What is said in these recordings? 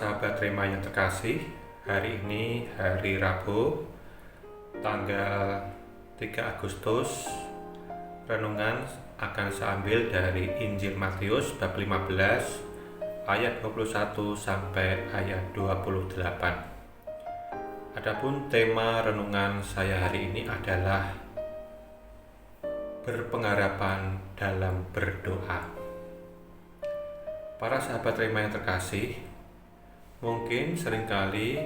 sahabat Rema yang terkasih, hari ini hari Rabu, tanggal 3 Agustus. Renungan akan saya ambil dari Injil Matius bab 15 ayat 21 sampai ayat 28. Adapun tema renungan saya hari ini adalah berpengharapan dalam berdoa. Para sahabat Rema yang terkasih, mungkin seringkali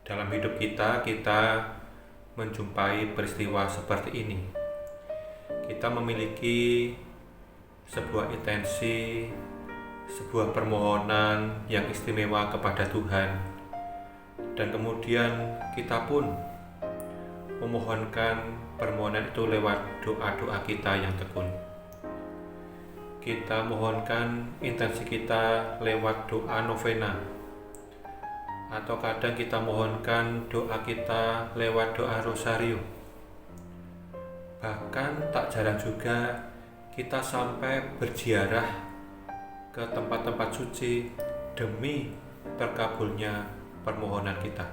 dalam hidup kita menjumpai peristiwa seperti ini. Kita memiliki sebuah intensi, sebuah permohonan yang istimewa kepada Tuhan, dan kemudian kita pun memohonkan permohonan itu lewat doa-doa kita yang tekun. Kita mohonkan intensi kita lewat doa novena, atau kadang kita mohonkan doa kita lewat doa rosario. Bahkan tak jarang juga kita sampai berziarah ke tempat-tempat suci demi terkabulnya permohonan kita.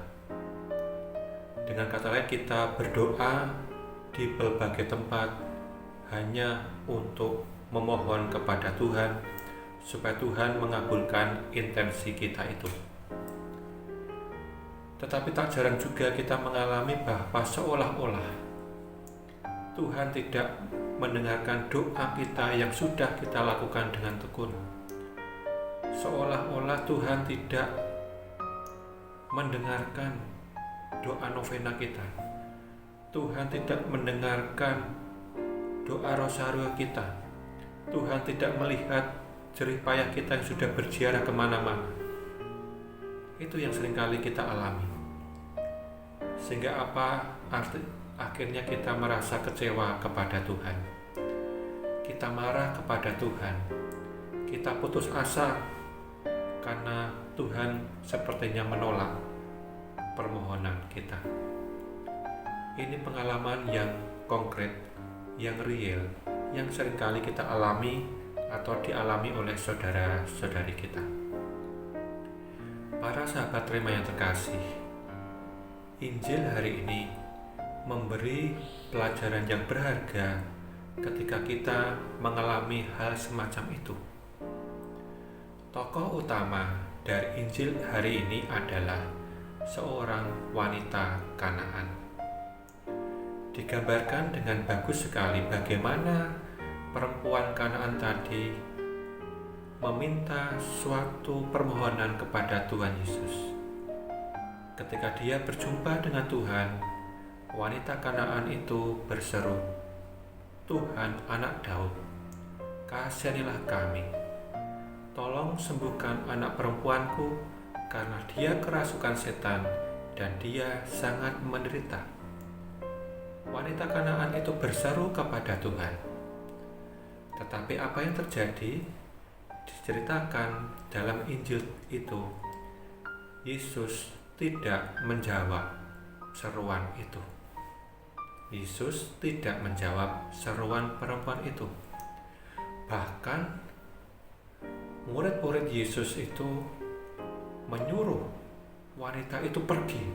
Dengan kata lain, kita berdoa di berbagai tempat hanya untuk memohon kepada Tuhan supaya Tuhan mengabulkan intensi kita itu. Tetapi tak jarang juga kita mengalami bahwa seolah-olah Tuhan tidak mendengarkan doa kita yang sudah kita lakukan dengan tekun. Seolah-olah Tuhan tidak mendengarkan doa novena kita. Tuhan tidak mendengarkan doa rosario kita. Tuhan tidak melihat jerih payah kita yang sudah berziarah kemana-mana. Itu yang seringkali kita alami. Sehingga akhirnya kita merasa kecewa kepada Tuhan. Kita marah kepada Tuhan. Kita putus asa karena Tuhan sepertinya menolak permohonan kita. Ini pengalaman yang konkret, yang real, yang seringkali kita alami atau dialami oleh saudara-saudari kita. Para sahabat Rema yang terkasih, Injil hari ini memberi pelajaran yang berharga ketika kita mengalami hal semacam itu. Tokoh utama dari Injil hari ini adalah seorang wanita Kanaan. Digambarkan dengan bagus sekali bagaimana perempuan Kanaan tadi meminta suatu permohonan kepada Tuhan Yesus. Ketika dia berjumpa dengan Tuhan, wanita Kanaan itu berseru, "Tuhan, Anak Daud, kasihanilah kami. Tolong sembuhkan anak perempuanku karena dia kerasukan setan dan dia sangat menderita." Wanita Kanaan itu berseru kepada Tuhan. Tetapi apa yang terjadi? Diceritakan dalam Injil itu, Yesus tidak menjawab seruan itu. Yesus tidak menjawab seruan perempuan itu. Bahkan murid-murid Yesus itu menyuruh wanita itu pergi.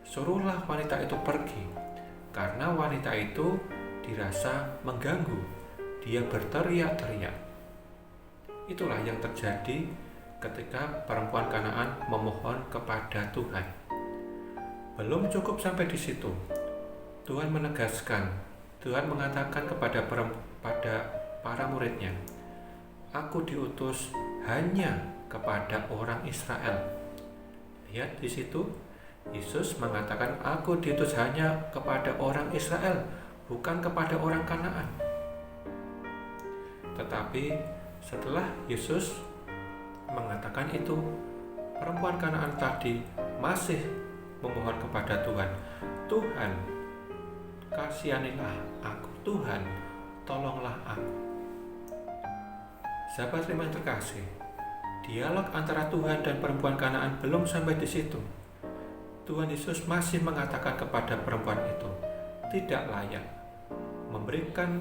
Suruhlah wanita itu pergi, karena wanita itu dirasa mengganggu. Dia berteriak-teriak. Itulah yang terjadi ketika perempuan Kanaan memohon kepada Tuhan. Belum cukup sampai di situ. Tuhan menegaskan, Tuhan mengatakan kepada para muridnya, "Aku diutus hanya kepada orang Israel." Lihat di situ, Yesus mengatakan, "Aku diutus hanya kepada orang Israel, bukan kepada orang Kanaan." Tetapi setelah Yesus mengatakan itu, perempuan Kanaan tadi masih memohon kepada Tuhan, "Tuhan, kasihanilah aku. Tuhan, tolonglah aku." Sahabat Rema yang terkasih, dialog antara Tuhan dan perempuan Kanaan belum sampai di situ. Tuhan Yesus masih mengatakan kepada perempuan itu, tidak layak memberikan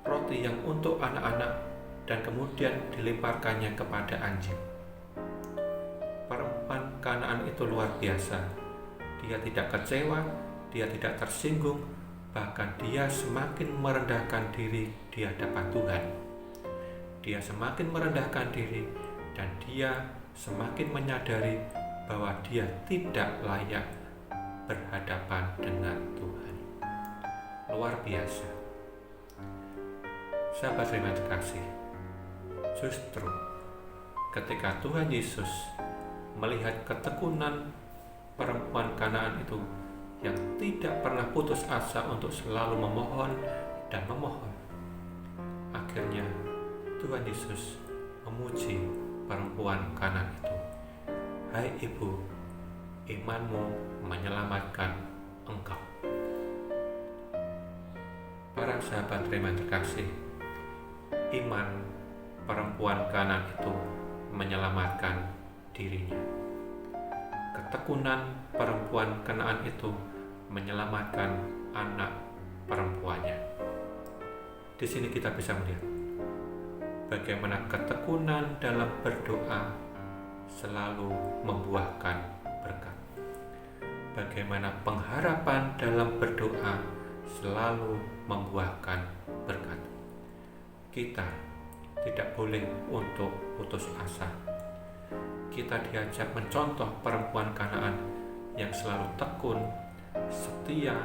roti yang untuk anak-anak dan kemudian dilemparkannya kepada anjing. kanan itu luar biasa. Dia tidak kecewa, dia tidak tersinggung, bahkan dia semakin merendahkan diri di hadapan Tuhan. Dia semakin merendahkan diri dan dia semakin menyadari bahwa dia tidak layak berhadapan dengan Tuhan. Luar biasa. Sahabat terima kasih. Justru ketika Tuhan Yesus melihat ketekunan perempuan Kanaan itu yang tidak pernah putus asa untuk selalu memohon dan memohon, akhirnya Tuhan Yesus memuji perempuan Kanaan itu. Hai ibu, imanmu menyelamatkan engkau. Para sahabat terima kasih, iman perempuan Kanaan itu menyelamatkan dirinya. Ketekunan perempuan Kanaan itu menyelamatkan anak perempuannya. Di sini kita bisa melihat bagaimana ketekunan dalam berdoa selalu membuahkan berkat. Bagaimana pengharapan dalam berdoa selalu membuahkan berkat. Kita tidak boleh untuk putus asa. Kita diajak mencontoh perempuan Kanaan yang selalu tekun, setia,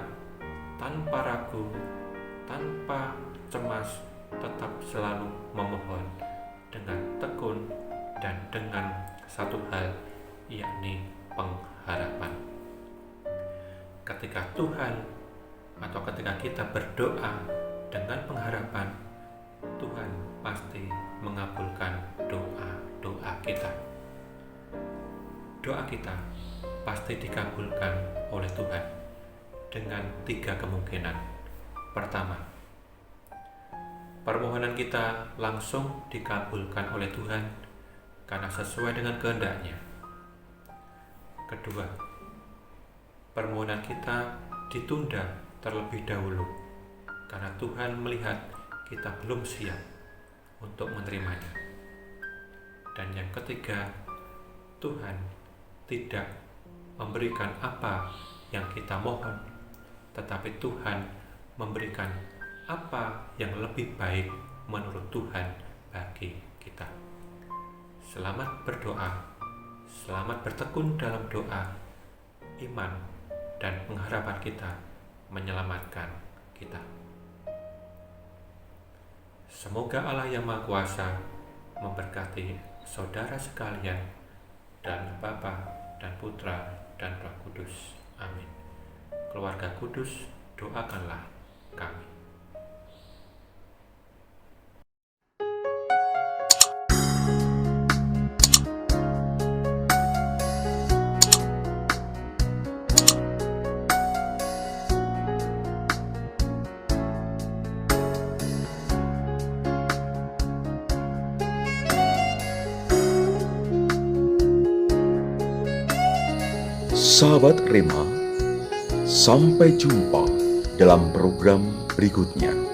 tanpa ragu, tanpa cemas, tetap selalu memohon dengan tekun dan dengan satu hal, yakni pengharapan. Ketika Tuhan atau ketika kita berdoa dengan pengharapan, Tuhan pasti mengabulkan doa-doa kita. Doa kita pasti dikabulkan oleh Tuhan dengan 3 kemungkinan. Pertama, permohonan kita langsung dikabulkan oleh Tuhan karena sesuai dengan kehendak-Nya. Kedua, permohonan kita ditunda terlebih dahulu karena Tuhan melihat kita belum siap untuk menerimanya. Dan yang ketiga, Tuhan tidak memberikan apa yang kita mohon, tetapi Tuhan memberikan apa yang lebih baik menurut Tuhan bagi kita. Selamat berdoa, selamat bertekun dalam doa. Iman dan pengharapan kita menyelamatkan kita. Semoga Allah yang Maha Kuasa memberkati saudara sekalian dan Bapa dan Putra dan Roh Kudus. Amin. Keluarga Kudus, doakanlah kami. Sahabat Rema, sampai jumpa dalam program berikutnya.